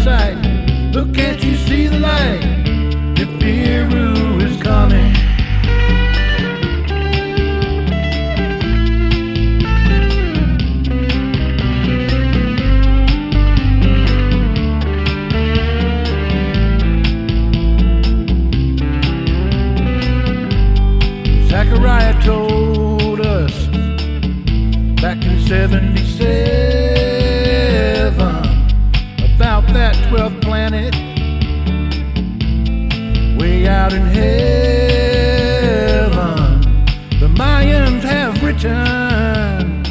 sight. Look, can't you see the light? Nibiru is coming. Zachariah told us back in 77 about that 12th planet way out in heaven. The Mayans have written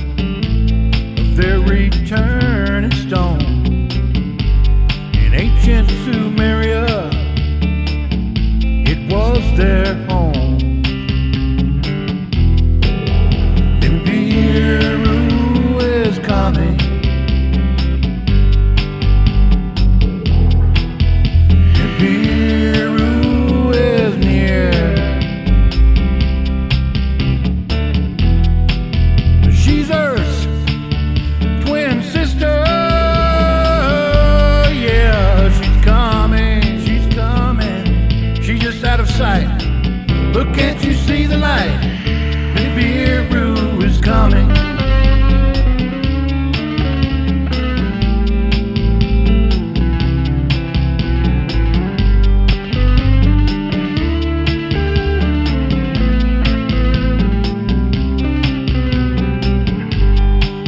of their return in stone. In ancient Sumeria, it was their home. Nibiru is coming. Nibiru is near. She's Earth's twin sister. Yeah, she's coming. She's coming. She's just out of sight. Look, can't you see the light? Nibiru is coming.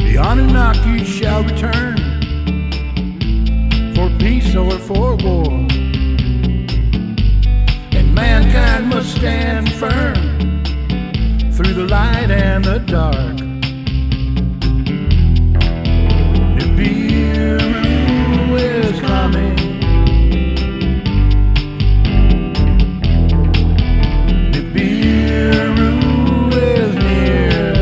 The Anunnaki shall return for peace or for war, and mankind must stand firm through the light and the dark. Nibiru is coming. Nibiru is near.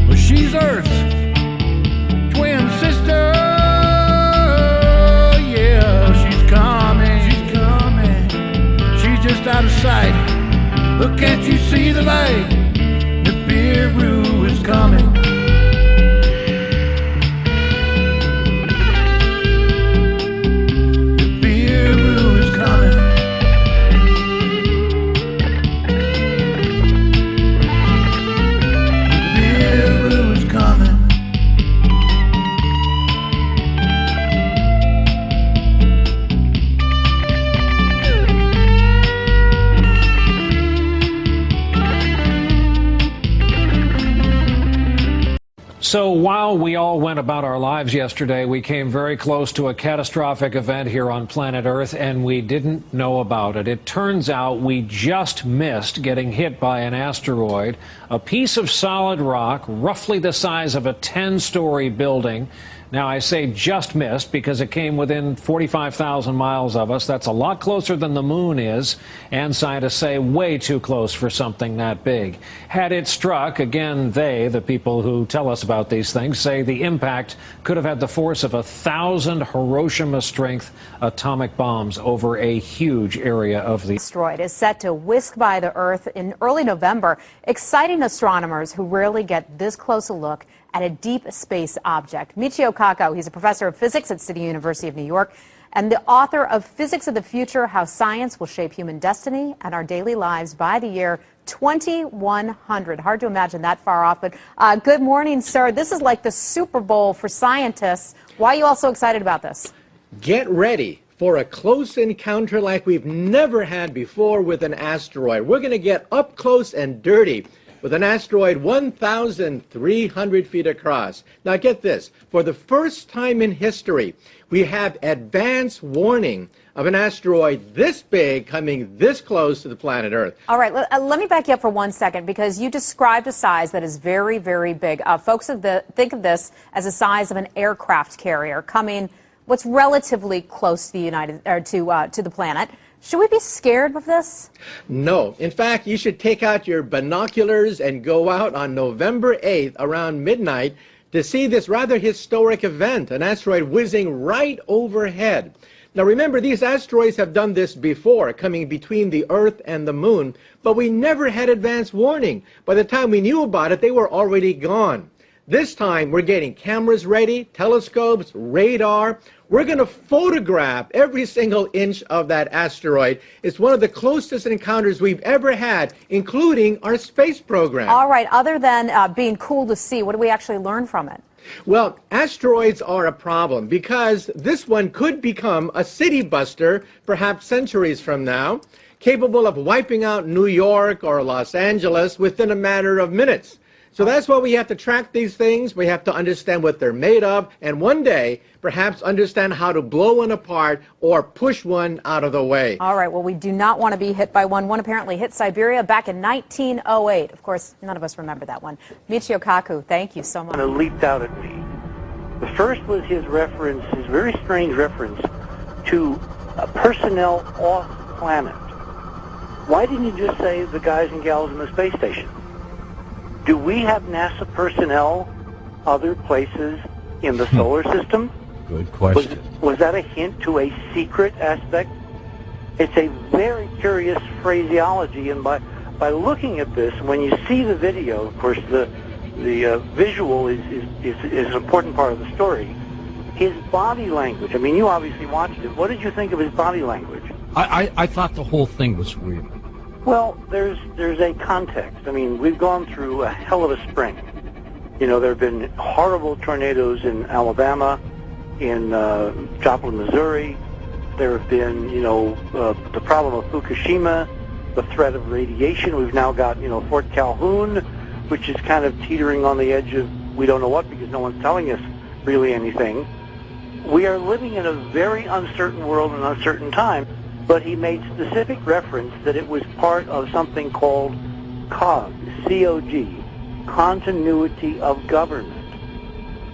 Well, she's Earth's twin sister. Yeah, she's coming. She's coming. She's just out of sight. Look, can't you see the light? Nibiru is coming. Nibiru is coming. Nibiru is coming. So while we all went about our lives yesterday, we came very close to a catastrophic event here on planet Earth, and we didn't know about it. It turns out we just missed getting hit by an asteroid, a piece of solid rock, roughly the size of a 10-story building. Now, I say just missed because it came within 45,000 miles of us. That's a lot closer than the moon is, and scientists say way too close for something that big. Had it struck, again, the people who tell us about these things, say the impact could have had the force of 1,000 Hiroshima-strength atomic bombs over a huge area of the asteroid is set to whisk by the Earth in early November, exciting astronomers who rarely get this close a look at a deep space object. Michio Kaku, he's a professor of physics at City University of New York and the author of Physics of the Future, How Science Will Shape Human Destiny and Our Daily Lives by the Year 2100. Hard to imagine that far off, but good morning, sir. This is like the Super Bowl for scientists. Why are you all so excited about this? Get ready for a close encounter like we've never had before with an asteroid. We're going to get up close and dirty with an asteroid 1,300 feet across. Now get this, for the first time in history, we have advance warning of an asteroid this big coming this close to the planet Earth. All right, let me back you up for 1 second because you described a size that is very, very big. Folks think of this as the size of an aircraft carrier coming what's relatively close to the planet. Should we be scared of this? No. In fact, you should take out your binoculars and go out on November 8th around midnight to see this rather historic event, an asteroid whizzing right overhead. Now remember, these asteroids have done this before, coming between the Earth and the Moon, but we never had advance warning. By the time we knew about it, they were already gone. This time, we're getting cameras ready, telescopes, radar. We're going to photograph every single inch of that asteroid. It's one of the closest encounters we've ever had, including our space program. All right, other than being cool to see, what do we actually learn from it? Well, asteroids are a problem because this one could become a city buster perhaps centuries from now, capable of wiping out New York or Los Angeles within a matter of minutes. So that's why we have to track these things. We have to understand what they're made of, and one day, perhaps understand how to blow one apart or push one out of the way. All right, well, we do not want to be hit by one. One apparently hit Siberia back in 1908. Of course, none of us remember that one. Michio Kaku, thank you so much. It leaped out at me. The first was his reference, his very strange reference to personnel off planet. Why didn't you just say the guys and gals in the space station? Do we have NASA personnel other places in the solar system? Good question. Was that a hint to a secret aspect? It's a very curious phraseology, and by looking at this, when you see the video, of course, the visual is an important part of the story. His body language, I mean, you obviously watched it. What did you think of his body language? I thought the whole thing was weird. Well, there's a context. I mean, we've gone through a hell of a spring. You know, there have been horrible tornadoes in Alabama, in Joplin, Missouri. There have been, you know, the problem of Fukushima, the threat of radiation. We've now got, you know, Fort Calhoun, which is kind of teetering on the edge of we don't know what because no one's telling us really anything. We are living in a very uncertain world and uncertain time. But he made specific reference that it was part of something called COG, C-O-G, continuity of government.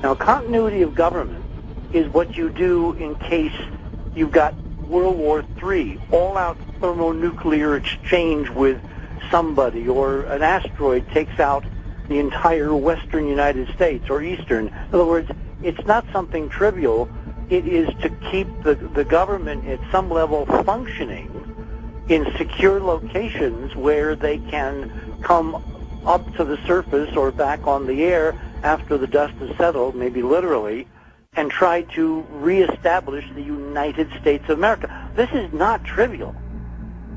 Now, continuity of government is what you do in case you've got World War III, all-out thermonuclear exchange with somebody, or an asteroid takes out the entire western United States, or eastern. In other words, it's not something trivial. It is to keep the government at some level functioning in secure locations where they can come up to the surface or back on the air after the dust has settled, maybe literally, and try to reestablish the United States of America. This is not trivial.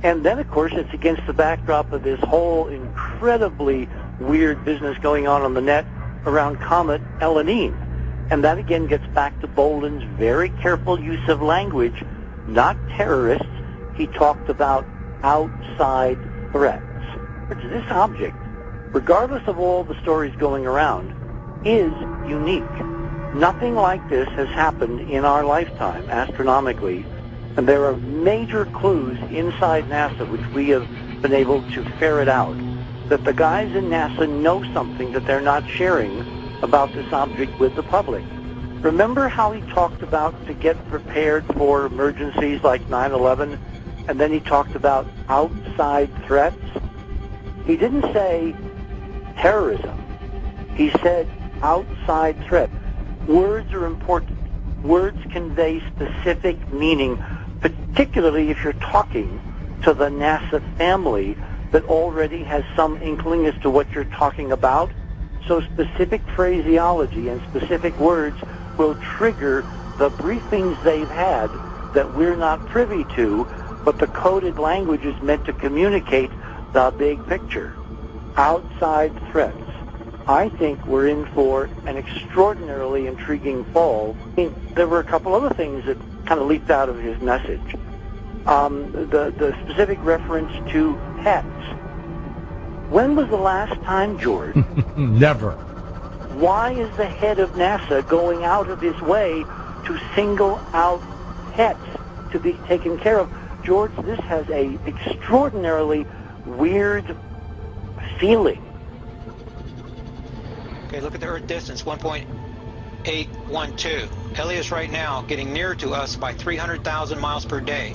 And then, of course, it's against the backdrop of this whole incredibly weird business going on the net around Comet Elenin. And that again gets back to Bolden's very careful use of language, not terrorists. He talked about outside threats. This object, regardless of all the stories going around, is unique. Nothing like this has happened in our lifetime, astronomically. And there are major clues inside NASA which we have been able to ferret out, that the guys in NASA know something that they're not sharing about this object with the public. Remember how he talked about to get prepared for emergencies like 9/11, and then he talked about outside threats? He didn't say terrorism. He said outside threat. Words are important. Words convey specific meaning, particularly if you're talking to the NASA family that already has some inkling as to what you're talking about. So specific phraseology and specific words will trigger the briefings they've had that we're not privy to, but the coded language is meant to communicate the big picture. Outside threats. I think we're in for an extraordinarily intriguing fall. I mean, there were a couple other things that kind of leaped out of his message. The specific reference to pets. When was the last time, George? Never. Why is the head of NASA going out of his way to single out pets to be taken care of? George, this has a extraordinarily weird feeling. Okay, look at the Earth distance, 1.812. Helios right now getting nearer to us by 300,000 miles per day.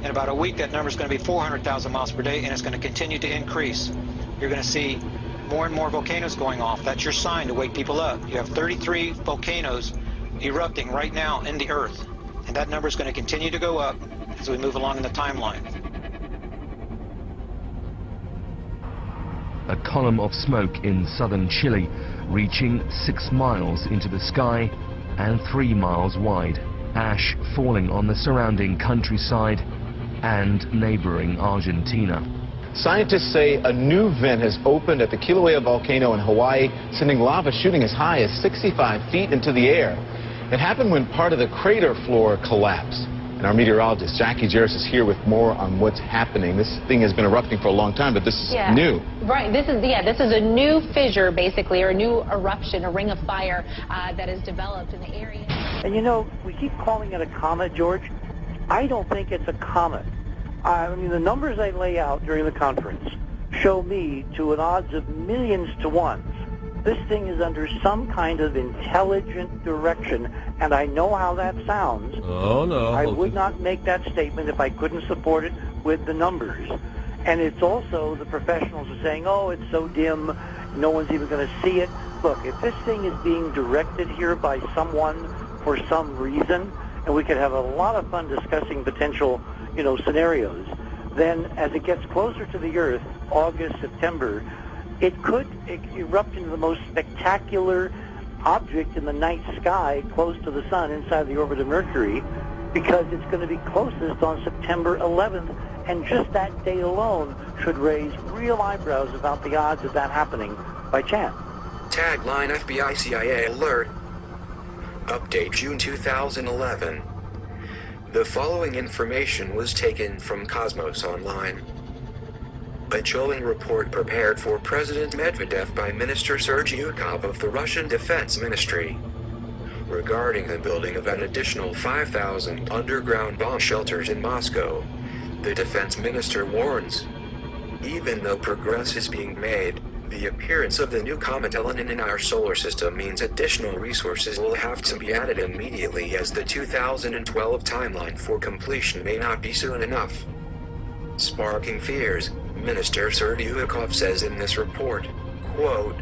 In about a week, that number is going to be 400,000 miles per day, and it's going to continue to increase. You're going to see more and more volcanoes going off. That's your sign to wake people up. You have 33 volcanoes erupting right now in the Earth, and that number is going to continue to go up as we move along in the timeline. A column of smoke in southern Chile reaching 6 miles into the sky and 3 miles wide, ash falling on the surrounding countryside and neighboring Argentina. Scientists say a new vent has opened at the Kilauea volcano in Hawaii, sending lava shooting as high as 65 feet into the air. It happened when part of the crater floor collapsed. And our meteorologist, Jackie Jarris, is here with more on what's happening. This thing has been erupting for a long time, but this is new. Right. This is a new fissure, basically, or a new eruption, a ring of fire that has developed in the area. And you know, we keep calling it a comet, George. I don't think it's a comet. I mean, the numbers I lay out during the conference show me to an odds of millions to one. This thing is under some kind of intelligent direction, and I know how that sounds. Oh, no. I would not make that statement if I couldn't support it with the numbers. And it's also the professionals are saying, oh, it's so dim, no one's even going to see it. Look, if this thing is being directed here by someone for some reason, and we could have a lot of fun discussing potential, scenarios, then as it gets closer to the Earth, August, September, it could erupt into the most spectacular object in the night sky close to the sun inside the orbit of Mercury, because it's going to be closest on September 11th, and just that day alone should raise real eyebrows about the odds of that happening by chance. Tagline FBI CIA alert. Update June 2011. The following information was taken from Cosmos Online. A chilling report prepared for President Medvedev by Minister Sergei Yukov of the Russian Defense Ministry regarding the building of an additional 5,000 underground bomb shelters in Moscow. The defense minister warns, even though progress is being made, the appearance of the new comet Elenin in our solar system means additional resources will have to be added immediately, as the 2012 timeline for completion may not be soon enough. Sparking fears, Minister Sergei Yukov says in this report, quote,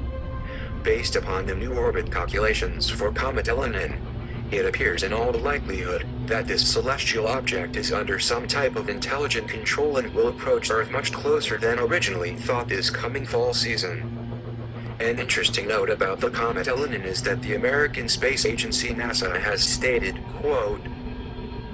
based upon the new orbit calculations for comet Elenin, it appears in all likelihood that this celestial object is under some type of intelligent control and will approach Earth much closer than originally thought this coming fall season. An interesting note about the comet Elenin is that the American Space Agency NASA has stated, quote,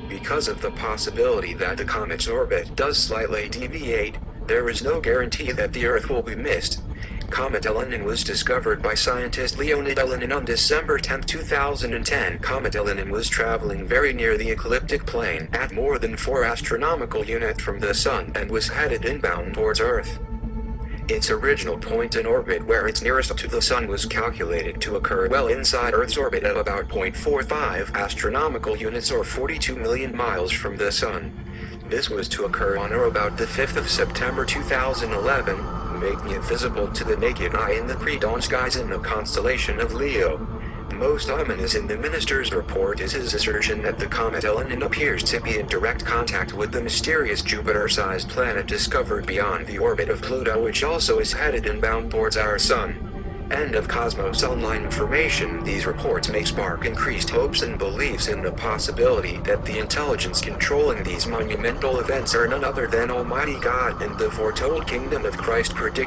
because of the possibility that the comet's orbit does slightly deviate, there is no guarantee that the Earth will be missed. Comet Elenin was discovered by scientist Leonid Elenin on December 10, 2010. Comet Elenin was traveling very near the ecliptic plane at more than 4 astronomical units from the Sun and was headed inbound towards Earth. Its original point in orbit, where it's nearest to the Sun, was calculated to occur well inside Earth's orbit at about 0.45 astronomical units or 42 million miles from the Sun. This was to occur on or about the 5th of September 2011, making it visible to the naked eye in the pre-dawn skies in the constellation of Leo. Most ominous in the minister's report is his assertion that the comet Elenin appears to be in direct contact with the mysterious Jupiter-sized planet discovered beyond the orbit of Pluto, which also is headed inbound towards our Sun. End of Cosmos Online information. These reports may spark increased hopes and beliefs in the possibility that the intelligence controlling these monumental events are none other than Almighty God and the foretold kingdom of Christ predicted